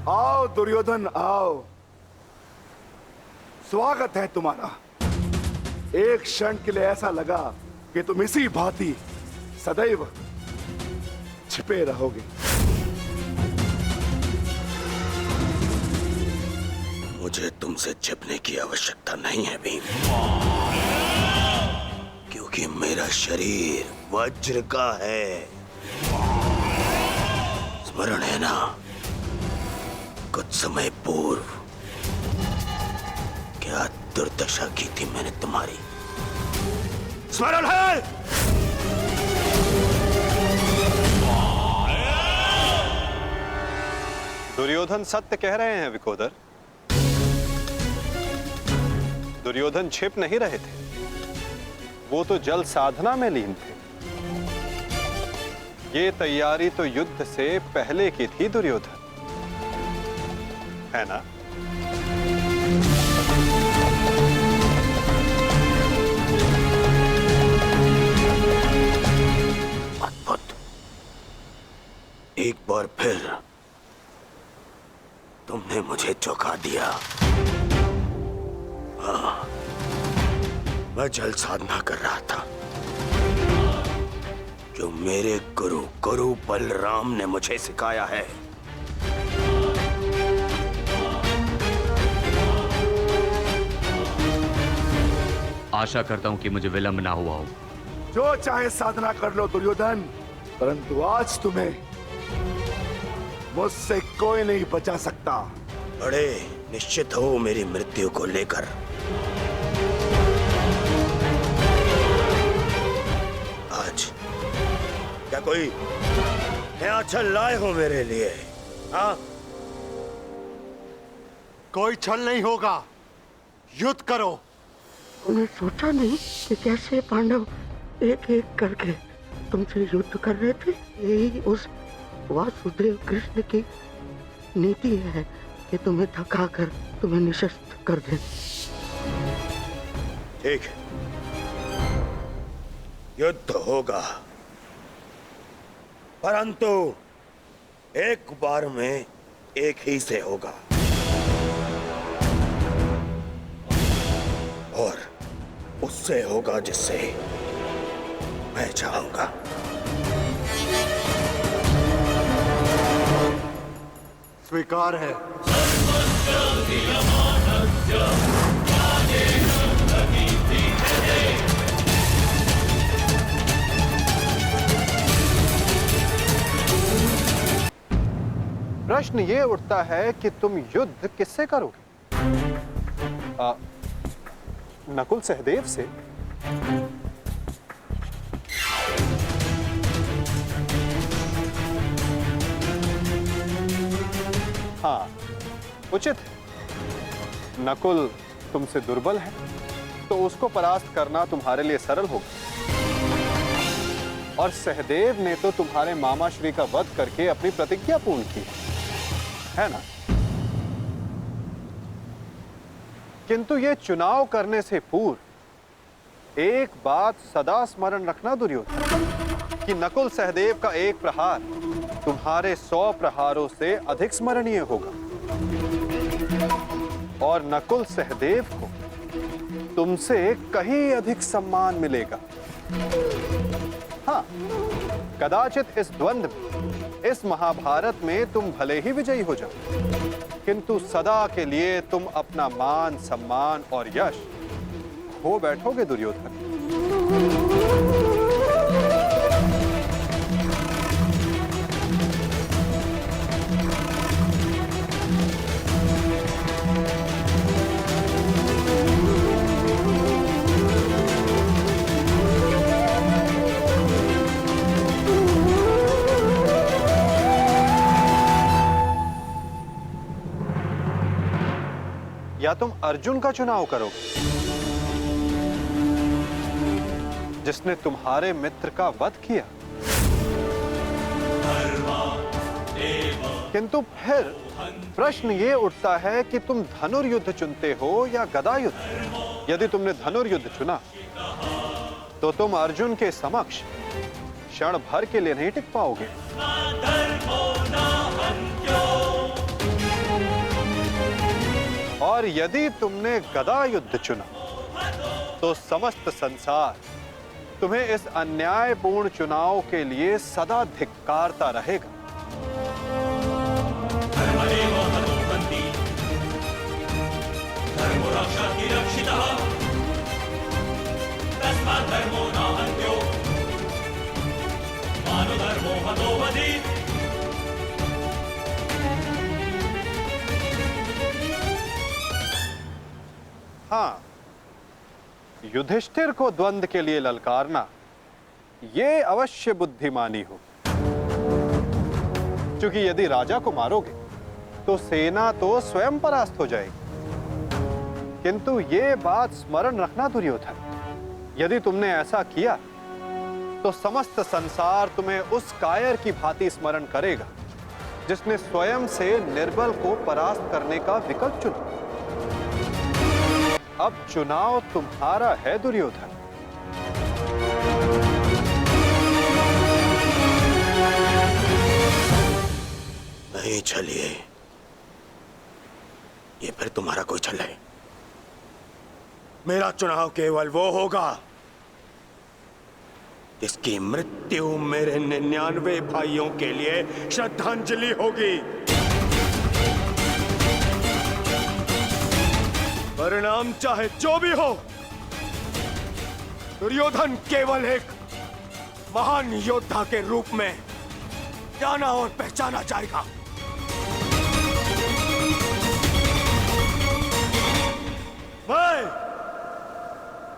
आओ दुर्योधन आओ, स्वागत है तुम्हारा। एक क्षण के लिए ऐसा लगा कि तुम इसी भांति सदैव छिपे रहोगे। मुझे तुमसे छिपने की आवश्यकता नहीं है भीम, क्योंकि मेरा शरीर वज्र का है। स्मरण है ना, कुछ समय पूर्व क्या दुर्दशा की थी मैंने तुम्हारी? स्मरण है? दुर्योधन सत्य कह रहे हैं विकोदर। दुर्योधन छिप नहीं रहे थे, वो तो जल साधना में लीन थे। ये तैयारी तो युद्ध से पहले की थी दुर्योधन, है ना? अद्भुत। एक बार फिर तुमने मुझे चौंका दिया। हाँ, मैं जल साधना कर रहा था जो मेरे गुरु बलराम ने मुझे सिखाया है। आशा करता हूं कि मुझे विलंब ना हुआ हो। जो चाहे साधना कर लो दुर्योधन, परंतु आज तुम्हें मुझसे कोई नहीं बचा सकता। बड़े निश्चित हो मेरी मृत्यु को लेकर। आज क्या कोई नया छल लाए हो मेरे लिए? हाँ? कोई छल नहीं होगा, युद्ध करो। उन्हें सोचा नहीं कि कैसे पांडव एक एक करके तुमसे युद्ध कर रहे थे। यही उस वासुदेव कृष्ण की नीति है कि तुम्हें थकाकर तुम्हें निशस्त्र कर दे। ठीक है, युद्ध होगा, परंतु एक बार में एक ही से होगा, और उससे होगा जिससे मैं चाहूंगा। स्वीकार है। प्रश्न ये उठता है कि तुम युद्ध किससे करोगे? नकुल सहदेव से? हाँ, उचित है। नकुल तुमसे दुर्बल है, तो उसको परास्त करना तुम्हारे लिए सरल होगा। और सहदेव ने तो तुम्हारे मामा श्री का वध करके अपनी प्रतिज्ञा पूर्ण की है ना? किंतु ये चुनाव करने से पूर्व एक बात सदा स्मरण रखना दुर्योधन, कि नकुल सहदेव का एक प्रहार तुम्हारे 100 प्रहारों से अधिक स्मरणीय होगा, और नकुल सहदेव को तुमसे कहीं अधिक सम्मान मिलेगा। हाँ, कदाचित इस द्वंद्व में, इस महाभारत में तुम भले ही विजयी हो जाओ, किंतु सदा के लिए तुम अपना मान सम्मान और यश खो बैठोगे दुर्योधन। या तुम अर्जुन का चुनाव करोगे, जिसने तुम्हारे मित्र का वध किया। किंतु फिर प्रश्न ये उठता है कि तुम धनुर्युद्ध चुनते हो या गदा युद्ध। यदि तुमने धनुर्युद्ध चुना तो तुम अर्जुन के समक्ष क्षण भर के लिए नहीं टिक पाओगे। पर यदि तुमने गदा युद्ध चुना तो समस्त संसार तुम्हें इस अन्यायपूर्ण चुनाव के लिए सदा धिक्कारता रहेगा। हाँ, युधिष्ठिर को द्वंद्व के लिए ललकारना ये अवश्य बुद्धिमानी हो, क्योंकि यदि राजा को मारोगे तो सेना तो स्वयं परास्त हो जाएगी। किंतु ये बात स्मरण रखना दुर्योधन, यदि तुमने ऐसा किया तो समस्त संसार तुम्हें उस कायर की भांति स्मरण करेगा जिसने स्वयं से निर्बल को परास्त करने का विकल्प चुना। अब चुनाव तुम्हारा है दुर्योधन। नहीं चलिए, ये फिर तुम्हारा कोई छल है। मेरा चुनाव केवल वो होगा जिसकी मृत्यु मेरे 99 भाइयों के लिए श्रद्धांजलि होगी। परिणाम चाहे जो भी हो, दुर्योधन केवल एक महान योद्धा के रूप में जाना और पहचाना जाएगा। मैं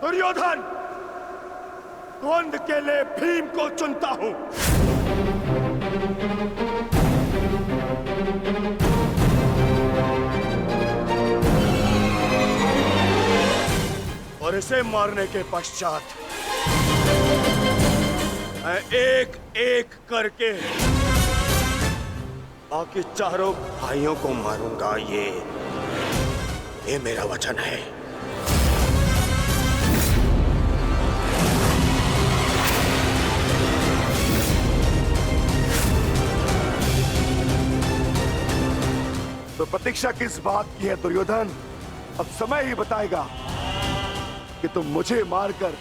दुर्योधन द्वंद्व के लिए भीम को चुनता हूं। और इसे मारने के पश्चात मैं एक एक करके बाकी चारों भाइयों को मारूंगा। ये मेरा वचन है। तो प्रतीक्षा किस बात की है दुर्योधन? अब समय ही बताएगा कि तुम मुझे मारकर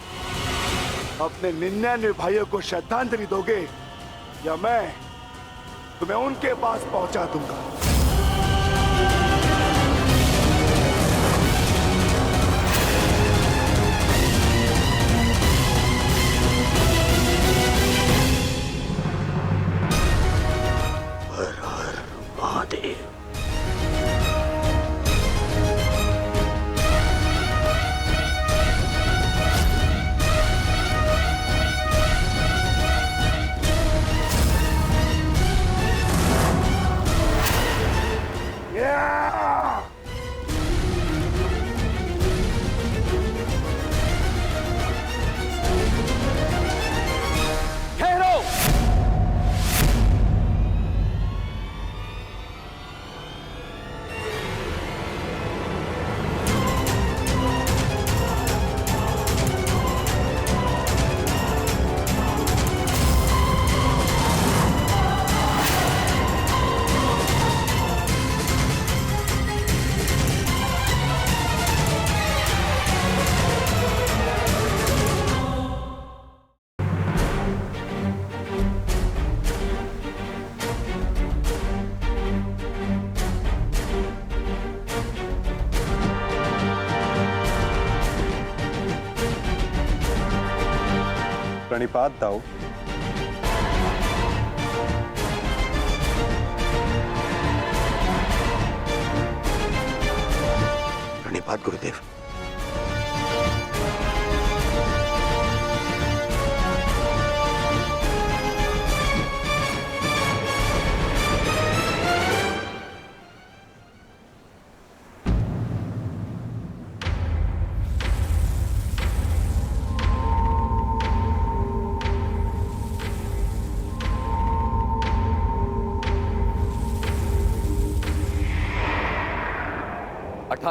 अपने 99 भाइयों को श्रद्धांजलि दोगे या मैं तुम्हें उनके पास पहुंचा दूंगा। हर हर महादेव। प्रणिपात दाऊ। प्रणिपात गुरुदेव।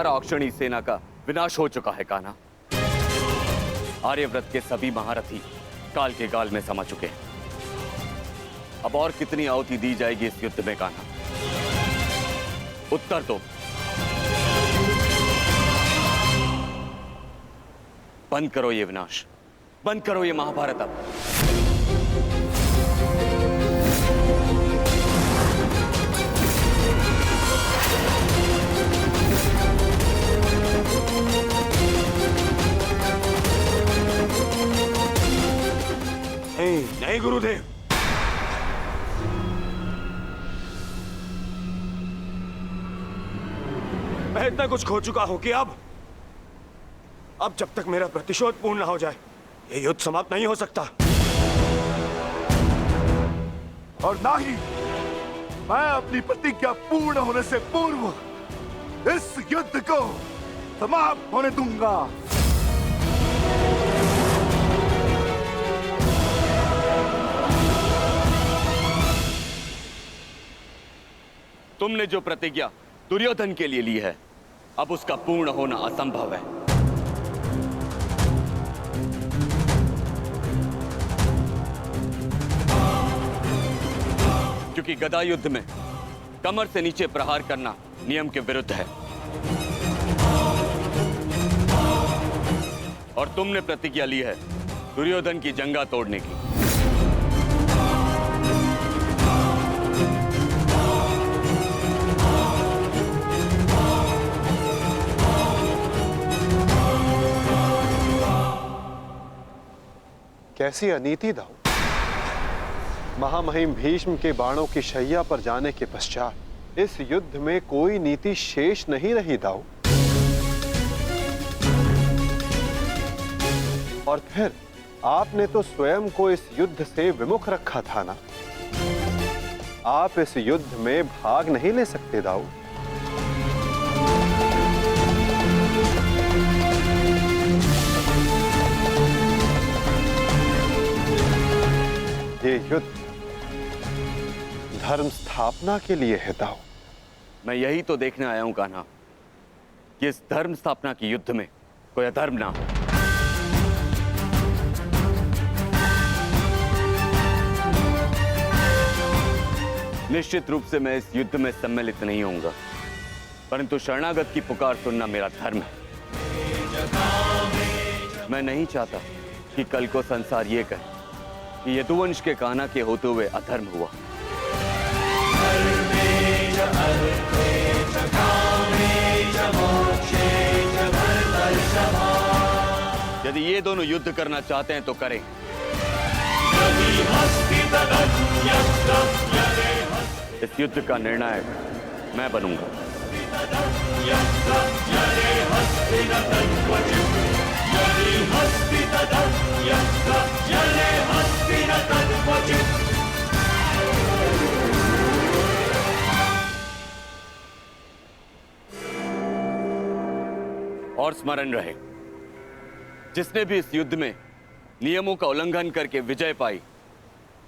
अक्षणी सेना का विनाश हो चुका है कान्हा। आर्यव्रत के सभी महारथी काल के गाल में समा चुके हैं। अब और कितनी आहुति दी जाएगी इस युद्ध में कान्हा? उत्तर दो। बंद करो ये विनाश, बंद करो ये महाभारत अब। नहीं गुरुदेव, मैं इतना कुछ खो चुका हूं कि अब जब तक मेरा प्रतिशोध पूर्ण ना हो जाए ये युद्ध समाप्त नहीं हो सकता। और ना ही मैं अपनी प्रतिज्ञा पूर्ण होने से पूर्व इस युद्ध को समाप्त होने दूंगा। तुमने जो प्रतिज्ञा दुर्योधन के लिए ली है, अब उसका पूर्ण होना असंभव है। क्योंकि गदा युद्ध में कमर से नीचे प्रहार करना नियम के विरुद्ध है, और तुमने प्रतिज्ञा ली है दुर्योधन की जंगा तोड़ने की। कैसी अनीति दाऊ! महामहिम भीष्म के बाणों की शैया पर जाने के पश्चात इस युद्ध में कोई नीति शेष नहीं रही दाऊ। और फिर आपने तो स्वयं को इस युद्ध से विमुख रखा था ना। आप इस युद्ध में भाग नहीं ले सकते दाऊ। ये युद्ध धर्म स्थापना के लिए है दाऊ। मैं यही तो देखने आया हूं कान्हा कि इस धर्म स्थापना की युद्ध में कोई अधर्म ना हो। निश्चित रूप से मैं इस युद्ध में सम्मिलित नहीं होऊंगा, परंतु शरणागत की पुकार सुनना मेरा धर्म है। मैं नहीं चाहता कि कल को संसार ये कहे कि यदुवंश के कान्हा के होते हुए अधर्म हुआ। यदि ये दोनों युद्ध करना चाहते हैं तो करें। इस युद्ध का निर्णायक मैं बनूंगा। और स्मरण रहे, जिसने भी इस युद्ध में नियमों का उल्लंघन करके विजय पाई,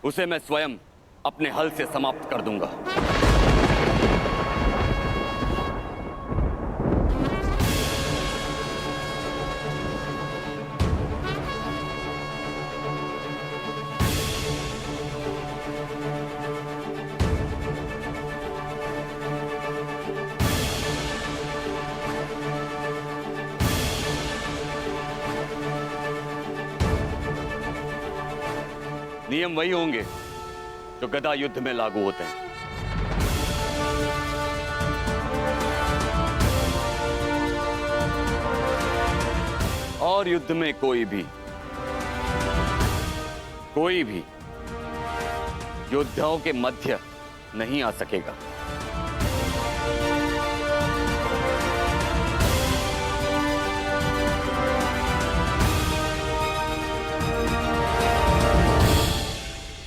उसे मैं स्वयं अपने हल से समाप्त कर दूंगा। नियम वही होंगे जो गदा युद्ध में लागू होते हैं। और युद्ध में कोई भी योद्धाओं के मध्य नहीं आ सकेगा।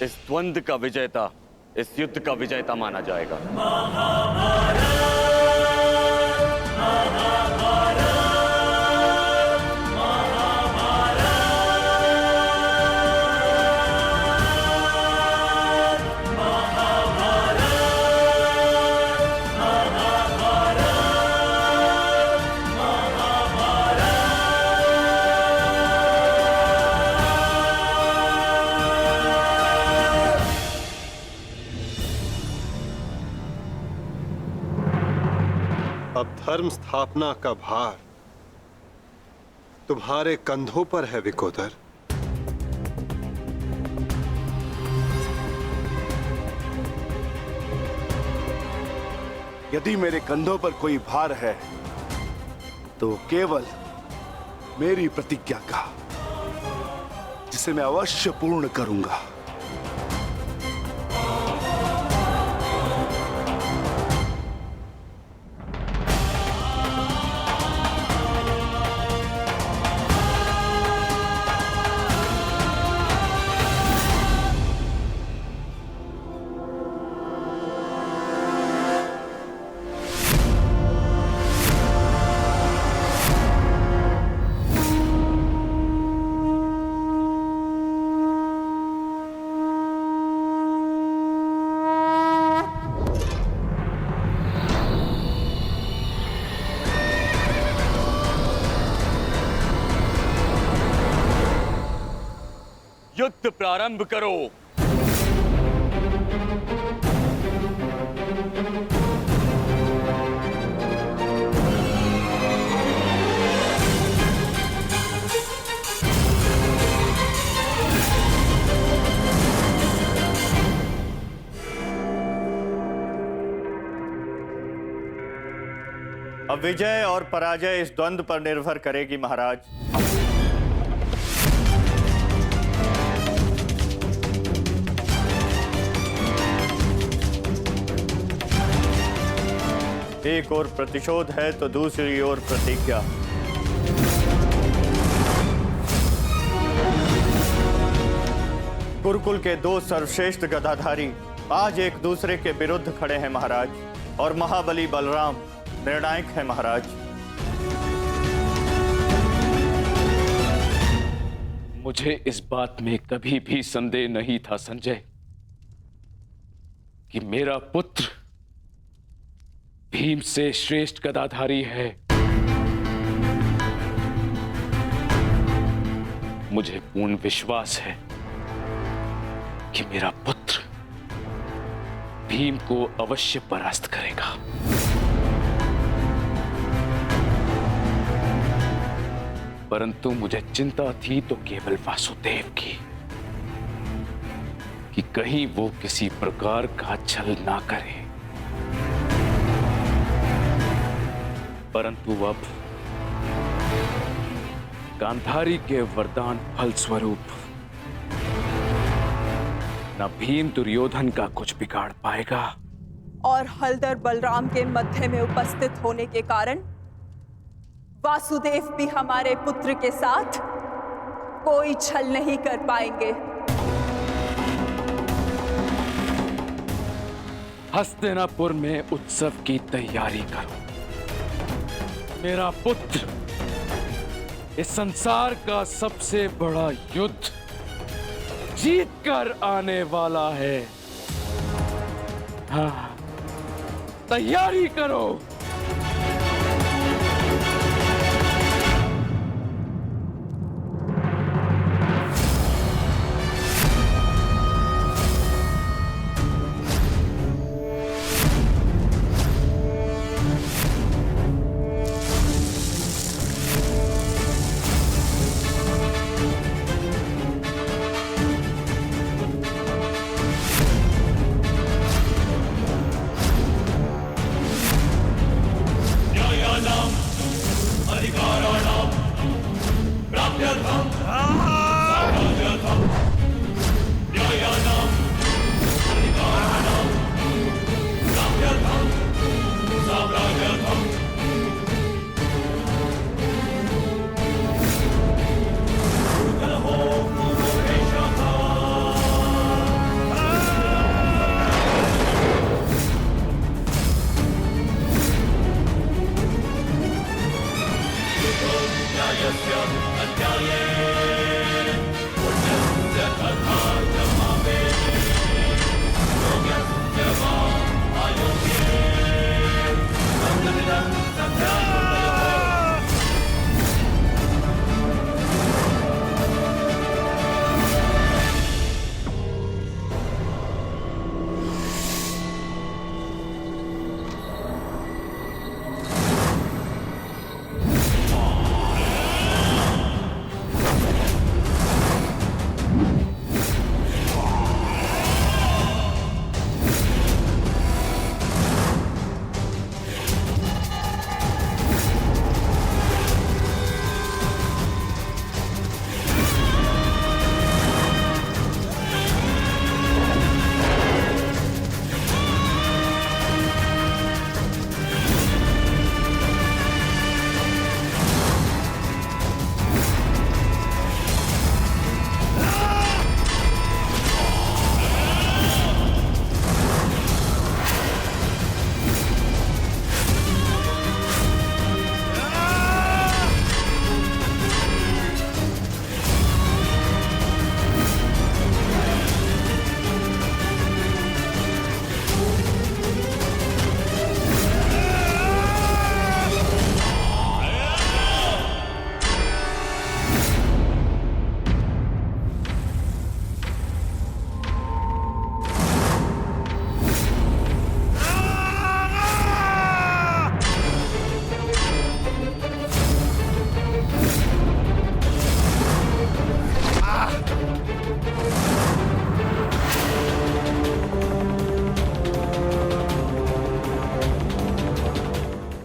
इस द्वंद्व का विजेता इस युद्ध का विजेता माना जाएगा। अब धर्म स्थापना का भार तुम्हारे कंधों पर है विकोदर। यदि मेरे कंधों पर कोई भार है तो केवल मेरी प्रतिज्ञा का, जिसे मैं अवश्य पूर्ण करूंगा। युद्ध प्रारंभ करो। अब विजय और पराजय इस द्वंद्व पर निर्भर करेगी महाराज। एक ओर प्रतिशोध है तो दूसरी ओर प्रतिज्ञा। गुरुकुल के दो सर्वश्रेष्ठ गदाधारी आज एक दूसरे के विरुद्ध खड़े हैं महाराज, और महाबली बलराम निर्णायक है महाराज। मुझे इस बात में कभी भी संदेह नहीं था संजय कि मेरा पुत्र भीम से श्रेष्ठ गदाधारी है। मुझे पूर्ण विश्वास है कि मेरा पुत्र भीम को अवश्य परास्त करेगा। परंतु मुझे चिंता थी तो केवल वासुदेव की, कि कहीं वो किसी प्रकार का छल ना करे। परंतु अब गांधारी के वरदान फलस्वरूप न भीम दुर्योधन का कुछ बिगाड़ पाएगा, और हलधर बलराम के मध्य में उपस्थित होने के कारण वासुदेव भी हमारे पुत्र के साथ कोई छल नहीं कर पाएंगे। हस्तिनापुर में उत्सव की तैयारी करो। मेरा पुत्र इस संसार का सबसे बड़ा युद्ध जीत कर आने वाला है। हाँ, तैयारी करो।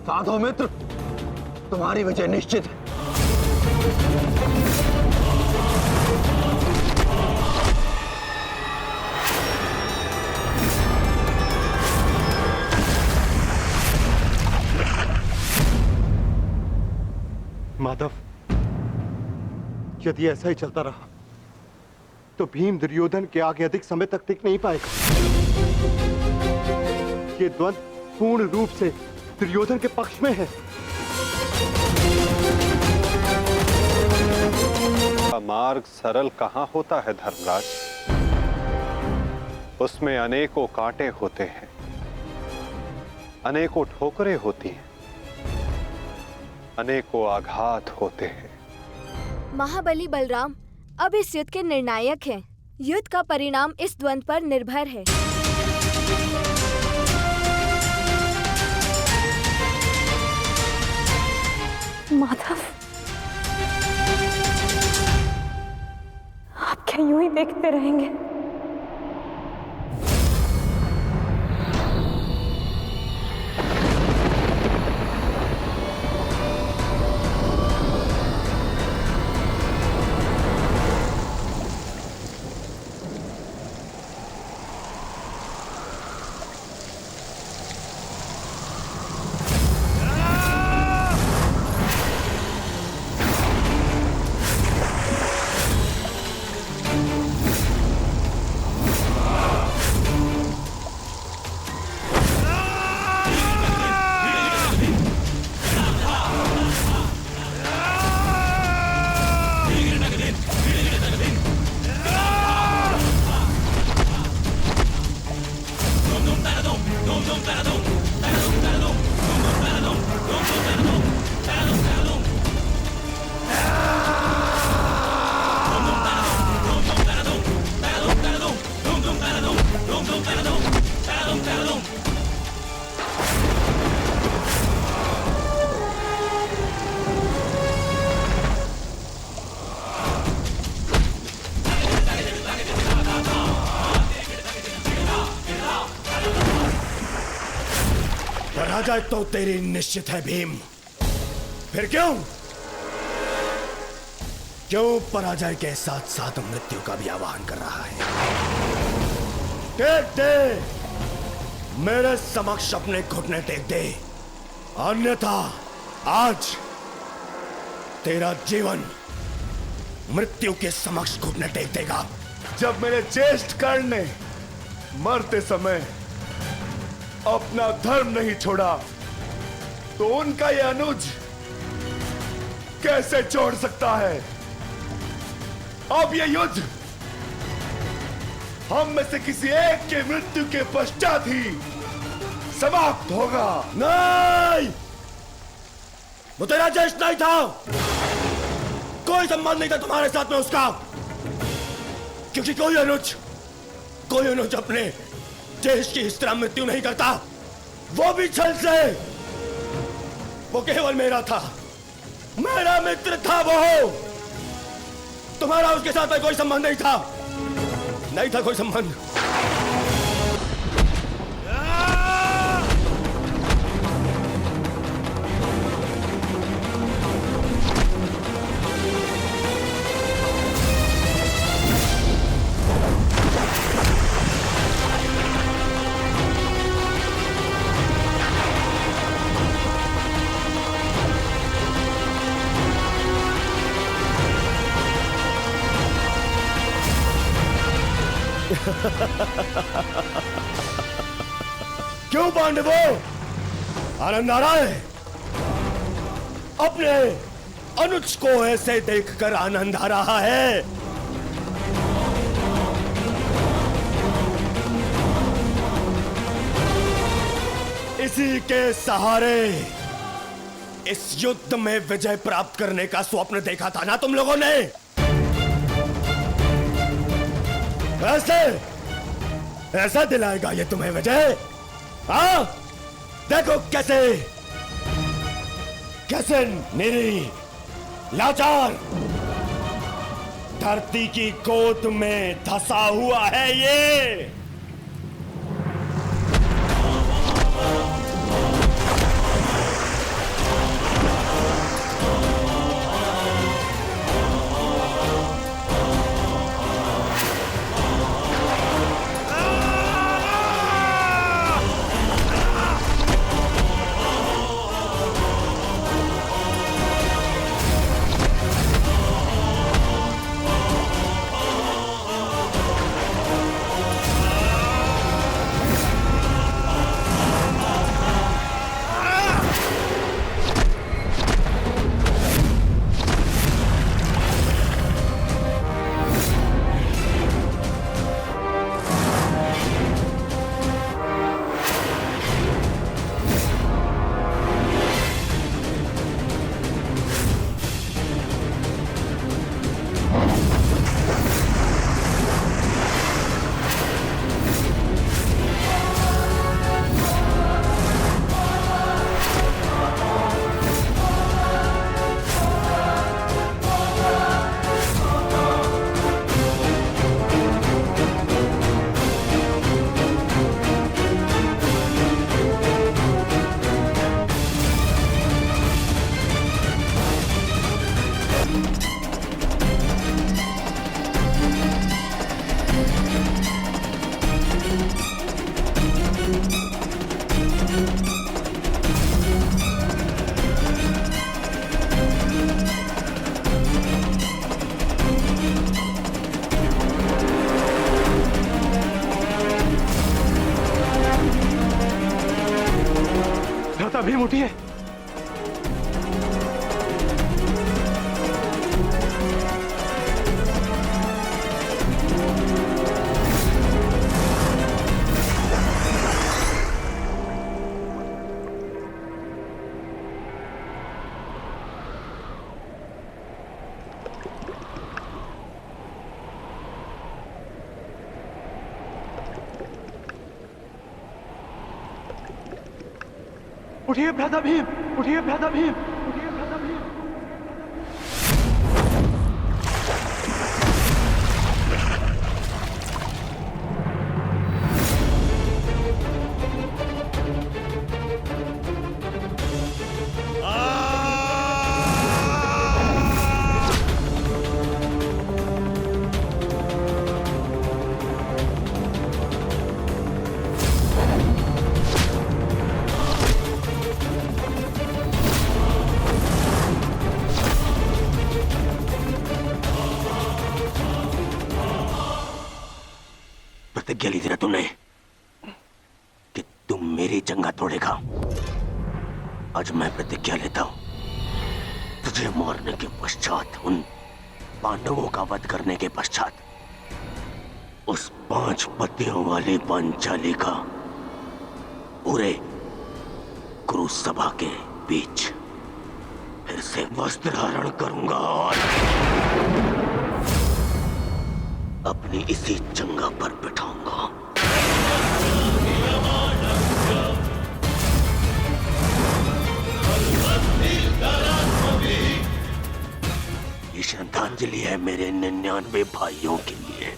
साधो मित्र, तुम्हारी विजय निश्चित है। माधव, यदि ऐसा ही चलता रहा तो भीम दुर्योधन के आगे अधिक समय तक टिक नहीं पाएगा। ये द्वंद्व पूर्ण रूप से दुर्योधन के पक्ष में है। का मार्ग सरल कहां होता है धर्मराज? उसमें अनेकों कांटे होते हैं, अनेकों ठोकरें होती हैं, अनेकों आघात होते हैं। महाबली बलराम अब इस युद्ध के निर्णायक हैं। युद्ध का परिणाम इस द्वंद्व पर निर्भर है। माधव, आप क्या यूं ही देखते रहेंगे? पराजय तो तेरी निश्चित है भीम। फिर क्यों पराजय के साथ साथ मृत्यु का भी आह्वान कर रहा है? टेक दे, मेरे समक्ष अपने घुटने टेक दे, अन्यथा आज तेरा जीवन मृत्यु के समक्ष घुटने टेक देगा। जब मेरे ज्येष्ठ कर्ण ने मरते समय अपना धर्म नहीं छोड़ा तो उनका यह अनुज कैसे छोड़ सकता है? अब यह युद्ध हम में से किसी एक के मृत्यु के पश्चात ही समाप्त होगा। नहीं, वो तेरा ज्येष्ठ नहीं था, कोई संबंध नहीं था तुम्हारे साथ में उसका, क्योंकि कोई अनुज अपने देश की इस तरह मृत्यु नहीं करता, वो भी छल से। वो केवल मेरा था, मेरा मित्र था वो। तुम्हारा उसके साथ में कोई संबंध नहीं था कोई संबंध। क्यों पांडवों, आनंद आ रहा है? अपने अनुज को ऐसे देखकर आनंद आ रहा है? इसी के सहारे इस युद्ध में विजय प्राप्त करने का स्वप्न देखा था ना तुम लोगों ने? ऐसा दिलाएगा ये तुम्हें विजय? हाँ, देखो कैसे निरी लाचार धरती की गोद में धंसा हुआ है ये। भीम उठिए। उठिए भ्राता भीम, उठिए भ्राता भीम, उठिए भ्राता भीम। प्रतिज्ञा ली थी ना तुमने कि तुम मेरी जंगा तोड़ेगा। आज मैं प्रतिज्ञा लेता हूं, तुझे मारने के पश्चात, उन पांडवों का वध करने के पश्चात, उस 5 पतियों वाली पांचाली का पूरे कुरु सभा के बीच फिर से वस्त्र हरण करूंगा और अपनी इसी जंगा पर बिठाऊंगा। ये श्रद्धांजलि है मेरे 99 भाइयों के लिए।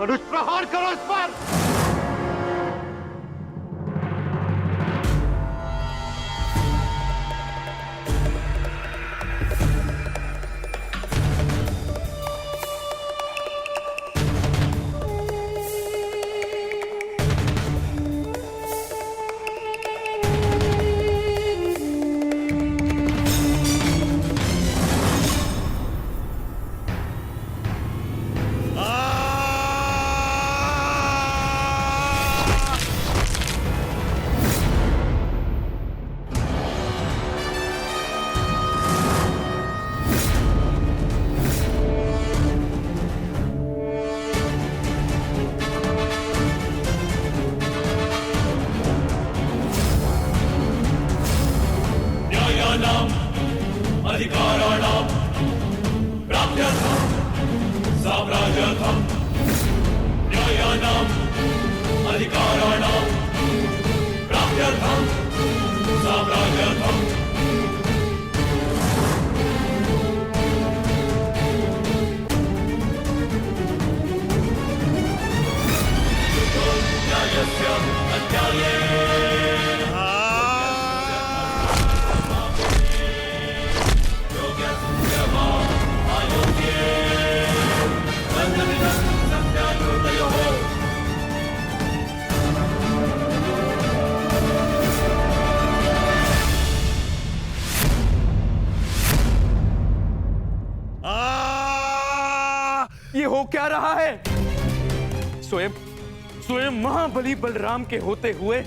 अनुज प्रहार करो इस पर। ये हो क्या रहा है? स्वयं स्वयं महाबली बलराम के होते हुए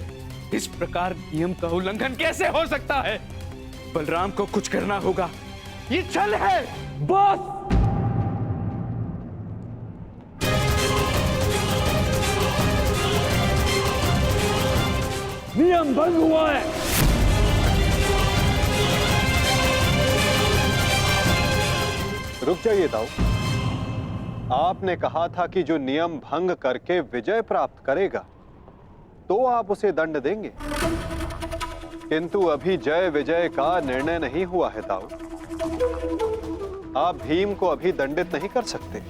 इस प्रकार नियम का उल्लंघन कैसे हो सकता है? बलराम को कुछ करना होगा। ये छल है बॉस। नियम भंग हुआ है। रुक जाइए दाऊ। आपने कहा था कि जो नियम भंग करके विजय प्राप्त करेगा तो आप उसे दंड देंगे, किंतु अभी जय विजय का निर्णय नहीं हुआ है दाऊ। आप भीम को अभी दंडित नहीं कर सकते।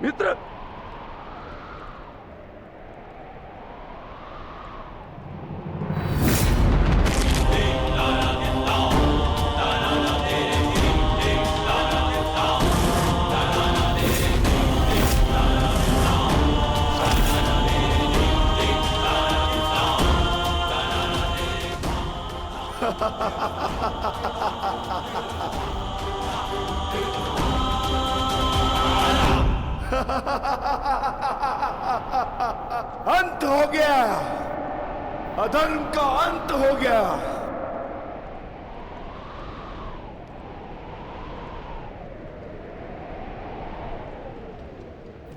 मित्र, अंत हो गया, अधर्म का अंत हो गया।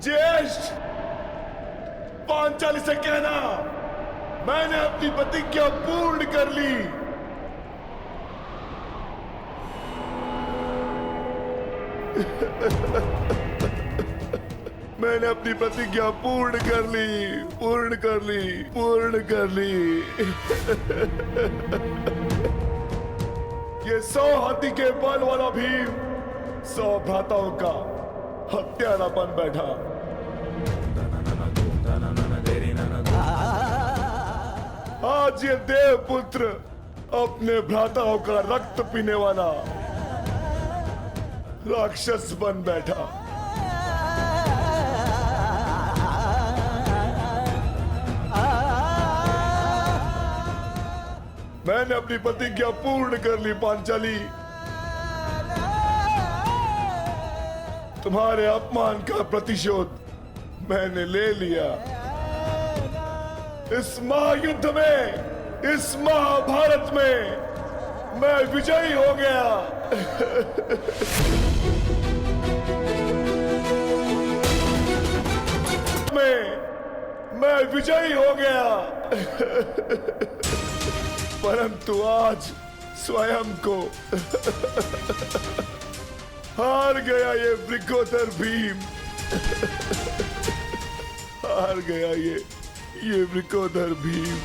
ज्येष्ठ, पांचाली से कहना मैंने अपनी प्रतिज्ञा पूर्ण कर ली। मैंने अपनी प्रतिज्ञा पूर्ण कर ली, पूर्ण कर ली, पूर्ण कर ली। ये 100 हाथी के बल वाला भीम 100 भ्राताओं का हत्यारा बन बैठा। आज ये देवपुत्र अपने भ्राताओं का रक्त पीने वाला राक्षस बन बैठा। मैंने अपनी प्रतिज्ञा पूर्ण कर ली पांचाली। तुम्हारे अपमान का प्रतिशोध मैंने ले लिया। इस महायुद्ध में, इस महाभारत में मैं विजयी हो गया। मैं विजयी हो गया। परंतु आज स्वयं को हार गया ये वृकोदर भीम। हार गया ये वृकोदर भीम।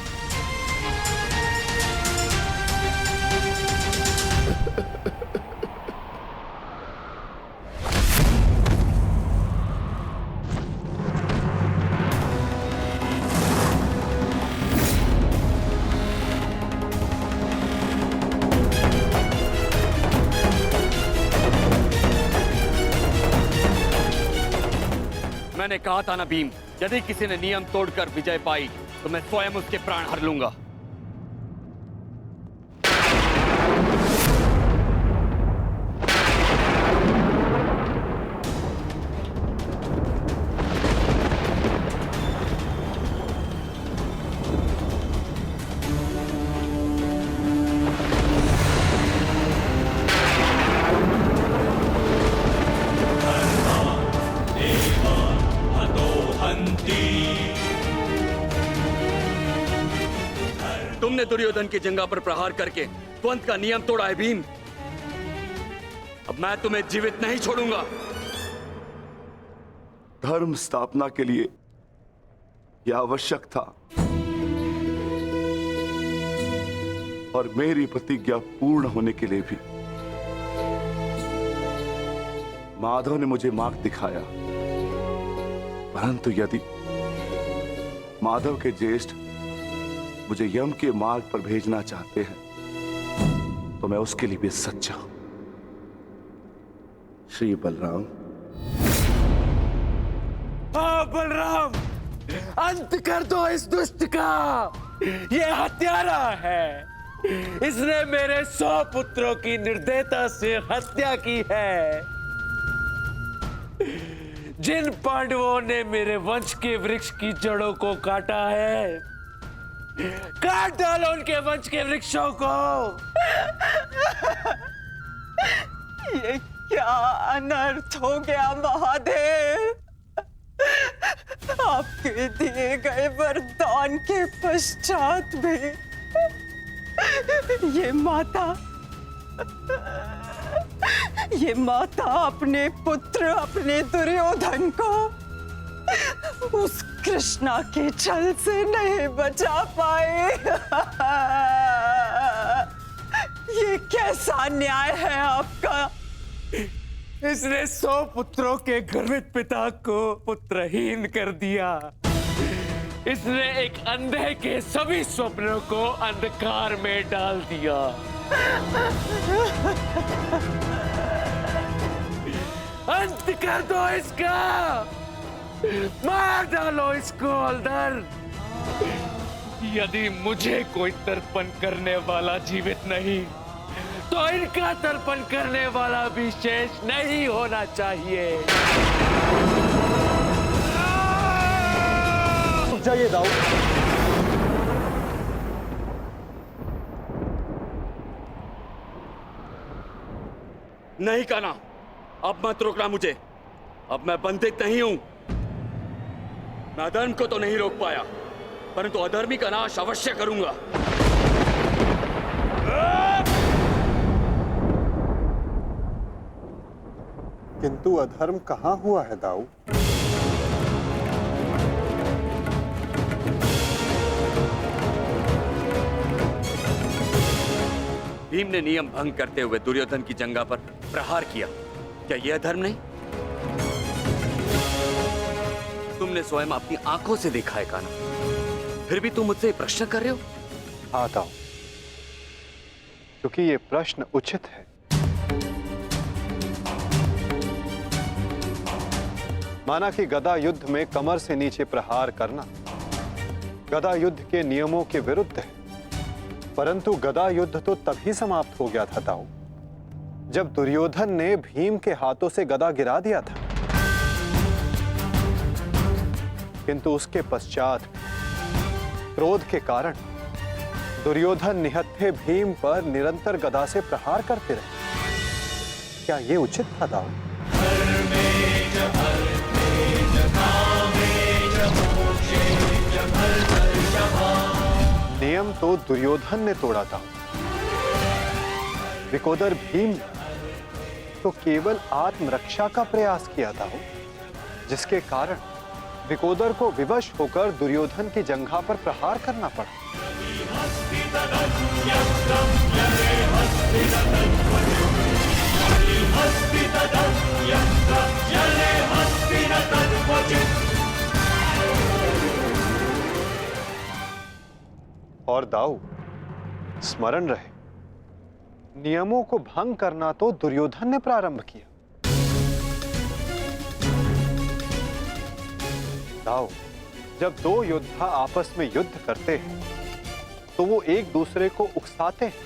मैंने कहा था ना भीम, यदि किसी ने नियम तोड़कर विजय पाई तो मैं स्वयं उसके प्राण हर लूंगा। तुमने दुर्योधन की जंगा पर प्रहार करके द्वंद का नियम तोड़ा है भीम। अब मैं तुम्हें जीवित नहीं छोड़ूंगा। धर्म स्थापना के लिए यह आवश्यक था और मेरी प्रतिज्ञा पूर्ण होने के लिए भी। माधव ने मुझे मार्ग दिखाया, परंतु यदि माधव के ज्येष्ठ मुझे यम के मार्ग पर भेजना चाहते हैं तो मैं उसके लिए भी सच्चा हूं। श्री बलराम। हाँ बलराम, अंत कर दो इस दुष्ट का। ये हत्यारा है। इसने मेरे 100 पुत्रों की निर्दयता से हत्या की है। जिन पांडवों ने मेरे वंश के वृक्ष की जड़ों को काटा है, काट डालो उनके वंश के वृक्षों को। ये क्या अनर्थ हो गया महादेव। आपके दिए गए वरदान के पश्चात भी ये माता अपने पुत्र, अपने दुर्योधन को उस कृष्णा के छल से नहीं बचा पाए। ये कैसा न्याय है आपका। इसने 100 पुत्रों के गर्वित पिता को पुत्रहीन कर दिया। इसने एक अंधे के सभी स्वप्नों को अंधकार में डाल दिया। अंत कर दो इसका। मार डालो इसको अंदर। यदि मुझे कोई तर्पण करने वाला जीवित नहीं तो इनका तर्पण करने वाला भी शेष नहीं होना चाहिए। जाइए दाऊद। नहीं कान्हा, अब मत रोकना मुझे। अब मैं बंदित नहीं हूं। मैं अधर्म को तो नहीं रोक पाया, परंतु अधर्मी का नाश अवश्य करूंगा। किंतु अधर्म कहां हुआ है दाऊ? भीम ने नियम भंग करते हुए दुर्योधन की जंघा पर प्रहार किया, क्या यह अधर्म नहीं? तुमने स्वयं अपनी आंखों से देखा है कान्हा, फिर भी तुम मुझसे प्रश्न कर रहे हो? हाँ दाऊ, क्योंकि ये प्रश्न उचित है। माना कि गदा युद्ध में कमर से नीचे प्रहार करना गदा युद्ध के नियमों के विरुद्ध है, परंतु गदा युद्ध तो तभी समाप्त हो गया था दाऊ, जब दुर्योधन ने भीम के हाथों से गदा गिरा दिया था। किंतु उसके पश्चात क्रोध के कारण दुर्योधन निहत्थे भीम पर निरंतर गदा से प्रहार करते रहे। क्या यह उचित था दाऊ? नियम तो दुर्योधन ने तोड़ा था, विकोदर भीम तो केवल आत्मरक्षा का प्रयास किया था, जिसके कारण विकोदर को विवश होकर दुर्योधन की जंघा पर प्रहार करना पड़ा। और दाऊ, स्मरण रहे, नियमों को भंग करना तो दुर्योधन ने प्रारंभ किया। दाऊ, जब दो योद्धा आपस में युद्ध करते हैं तो वो एक दूसरे को उकसाते हैं,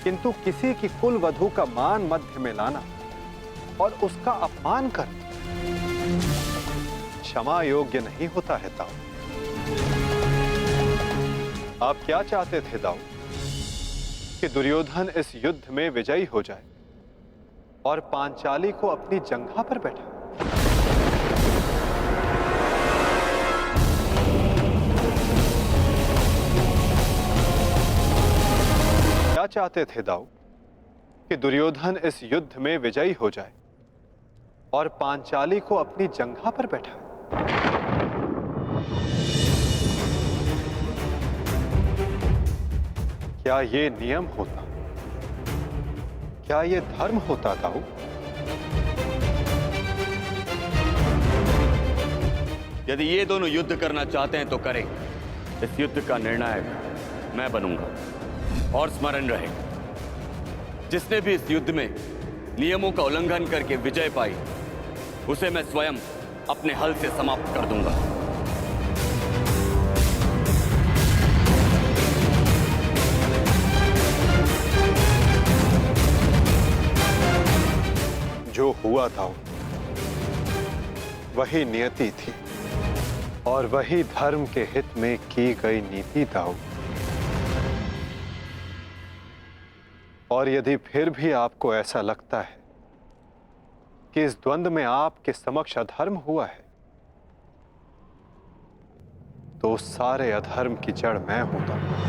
किंतु किसी की कुल वधू का मान मध्य में लाना और उसका अपमान कर क्षमा योग्य नहीं होता है दाऊ। आप क्या चाहते थे दाऊ? कि दुर्योधन इस युद्ध में विजयी हो जाए और पांचाली को अपनी जंघा पर बैठा। क्या चाहते थे दाऊ? कि दुर्योधन इस युद्ध में विजयी हो जाए और पांचाली को अपनी जंघा पर बैठा। क्या ये नियम होता? क्या ये धर्म होता दाऊ? यदि ये दोनों युद्ध करना चाहते हैं तो करें। इस युद्ध का निर्णायक मैं बनूंगा। और स्मरण रहे, जिसने भी इस युद्ध में नियमों का उल्लंघन करके विजय पाई, उसे मैं स्वयं अपने हल से समाप्त कर दूंगा। जो हुआ था वही नियति थी और वही धर्म के हित में की गई नीति था। और यदि फिर भी आपको ऐसा लगता है कि इस द्वंद्व में आपके समक्ष अधर्म हुआ है, तो उस सारे अधर्म की जड़ मैं होता हूं।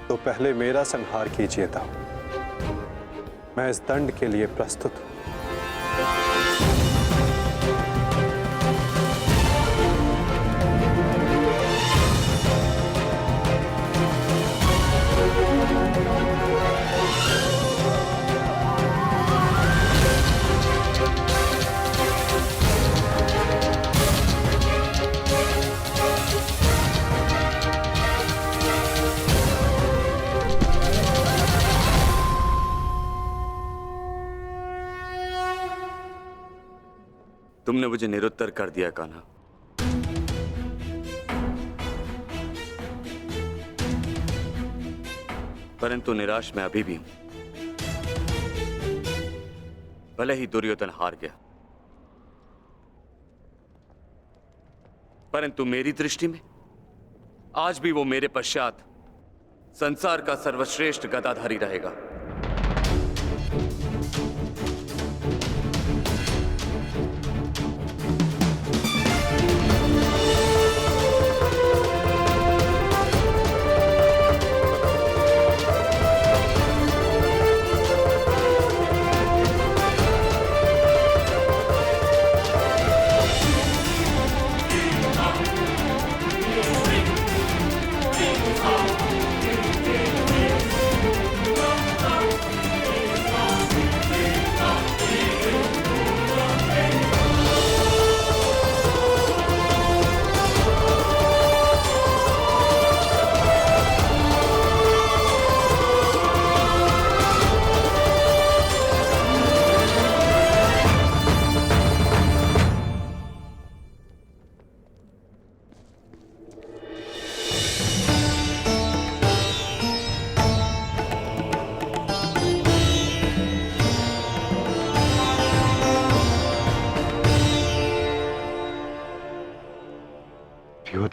तो पहले मेरा संहार कीजिए दाऊ। मैं इस दंड के लिए प्रस्तुत हूं। तुमने मुझे निरुत्तर कर दिया कान्हा। परंतु निराश मैं अभी भी हूं। भले ही दुर्योधन हार गया, परंतु मेरी दृष्टि में आज भी वो मेरे पश्चात संसार का सर्वश्रेष्ठ गदाधारी रहेगा।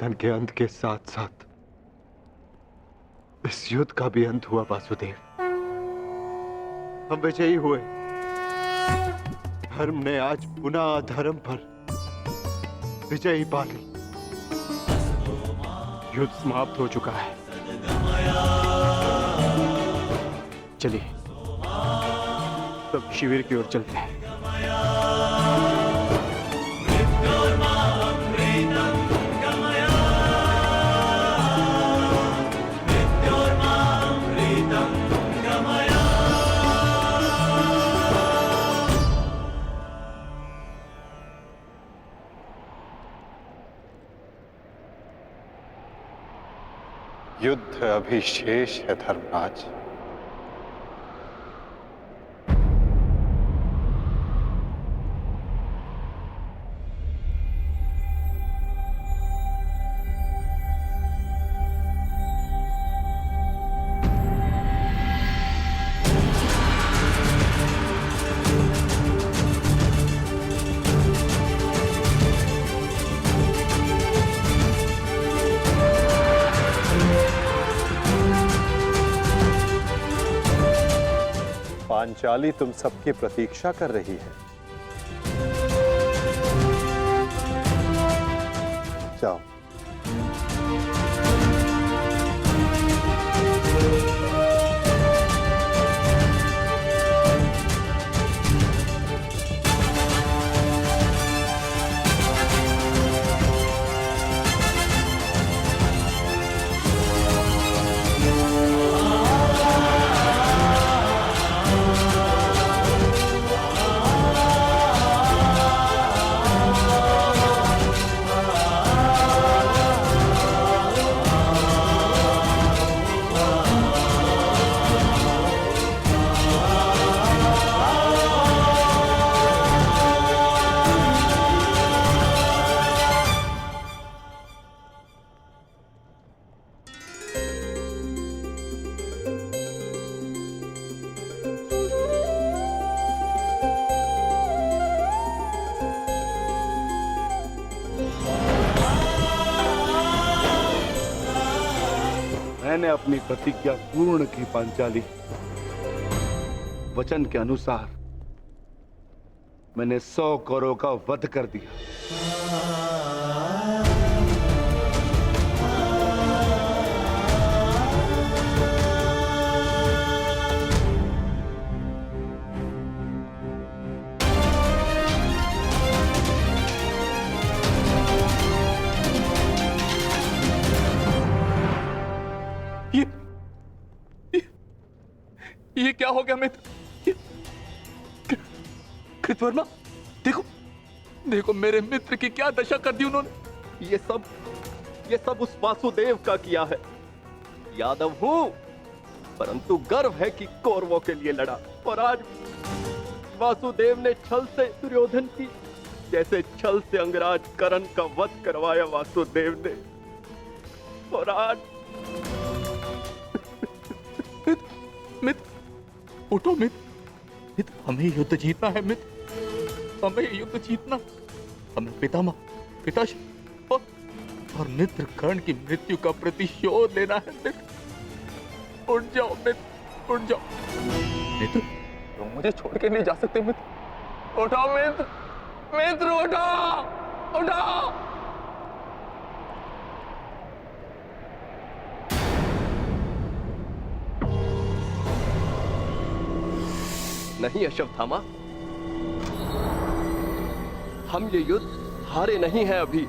दुर्योधन के अंत के साथ साथ इस युद्ध का भी अंत हुआ वासुदेव। हम विजयी हुए। धर्म ने आज पुनः अधर्म पर विजयी पा ली। युद्ध समाप्त हो चुका है। चलिए सब शिविर की ओर चलते हैं। युद्ध अभी शेष है धर्मराज। पांचाली तुम सबकी प्रतीक्षा कर रही है। जाओ। मैंने अपनी प्रतिज्ञा पूर्ण की पांचाली। वचन के अनुसार मैंने 100 कौरवों का वध कर दिया। ये क्या हो गया मित्र? कृतवर्मा, देखो देखो मेरे मित्र की क्या दशा कर दी उन्होंने। ये सब उस वासुदेव का किया है। यादव हूं, परंतु गर्व है कि कौरवों के लिए लड़ा। और आज वासुदेव ने छल से दुर्योधन की जैसे छल से अंगराज कर्ण का वध करवाया वासुदेव ने। और आज मित्र उठो मित्र, हमें युद्ध जीतना है मित्र, हमें युद्ध जीतना। हमें पिताश्री और मित्र कर्ण की मृत्यु का प्रतिशोध लेना है मित्र। उठ जाओ मित्र, उठ जाओ मित्र, तुम मुझे छोड़ के नहीं जा सकते मित्र। उठो मित्र, मित्र उठो, उठो। नहीं अश्वत्थामा, हम ये युद्ध हारे नहीं हैं अभी।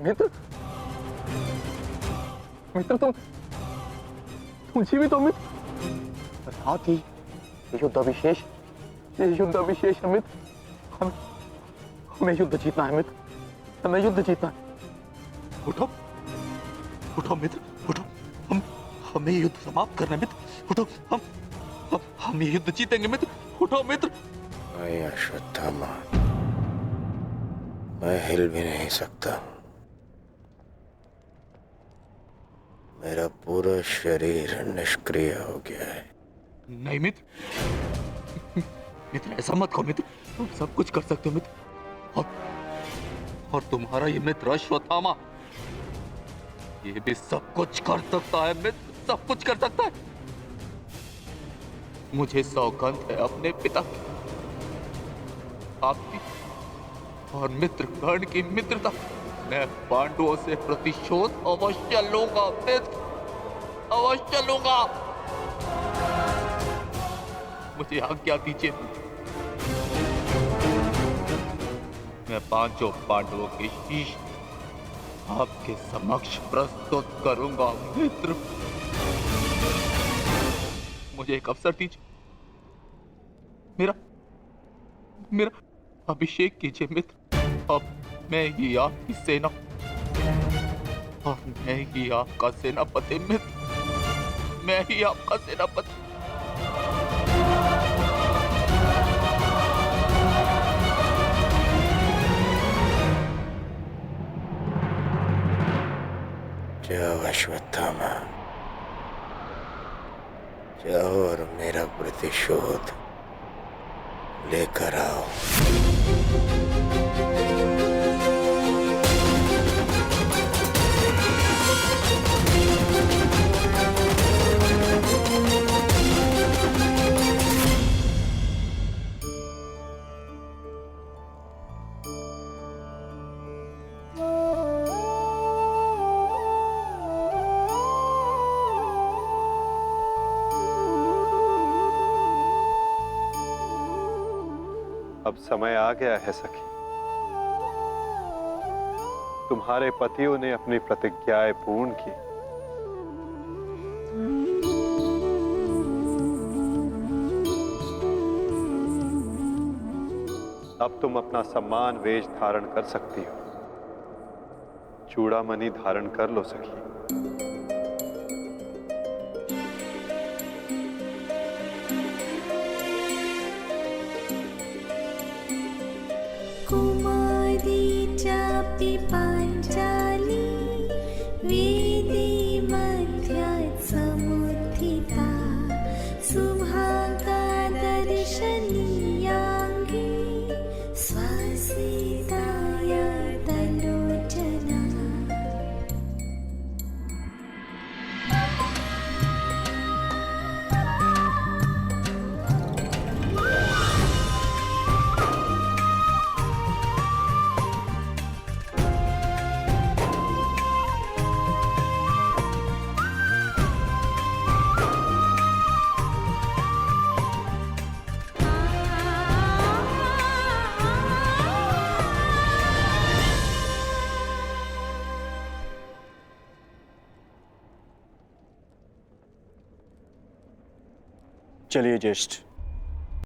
मित्र, मित्र तुम जीवित हो मित्र। साथ ही युद्ध अभिशेष है मित्र। हमें युद्ध जीतना है मित्र, हमें युद्ध जीतना है। उठो उठो मित्र, उठो, हमें युद्ध समाप्त करना है मित्र। उठो, हम ये युद्ध जीतेंगे मित्र। उठो मित्र। नहीं अश्वत्थामा, मैं हिल भी नहीं सकता। मेरा पूरा शरीर निष्क्रिय हो गया है। नहीं मित्र, मित्र ऐसा मत कहो मित्र, तुम सब कुछ कर सकते हो मित्र। और तुम्हारा ये मित्र अश्वत्थामा, ये भी सब कुछ कर सकता है मित्र, सब कुछ कर सकता है। मुझे सौगंध है अपने पिता की, आपकी और मित्र कर्ण की मित्रता, मैं पांडवों से प्रतिशोध अवश्य लूंगा मित्र, अवश्य लूंगा। मुझे आज्ञा दीजिए, मैं पांचों पांडवों के शीश आपके समक्ष प्रस्तुत करूंगा मित्र। मुझे एक अवसर दीजिए, मेरा अभिषेक कीजिए मित्र। अब मैं ही आपकी सेना और मैं ही आपका सेनापति मित्र, मैं ही आपका सेनापति। जाओ अश्वत्थामा, जाओ और मेरा प्रतिशोध लेकर आओ। अब समय आ गया है सखी, तुम्हारे पतियों ने अपनी प्रतिज्ञाएं पूर्ण की। अब तुम अपना सम्मान वेश धारण कर सकती हो, चूड़ामणि धारण कर लो सखी। कुमारी चापि पांचाली वेदे मध्यात् समुत्थिता सुभागा दर्शनीयाङ्गी स्वसिताय तलोचना। चलिए ज्येष्ठ,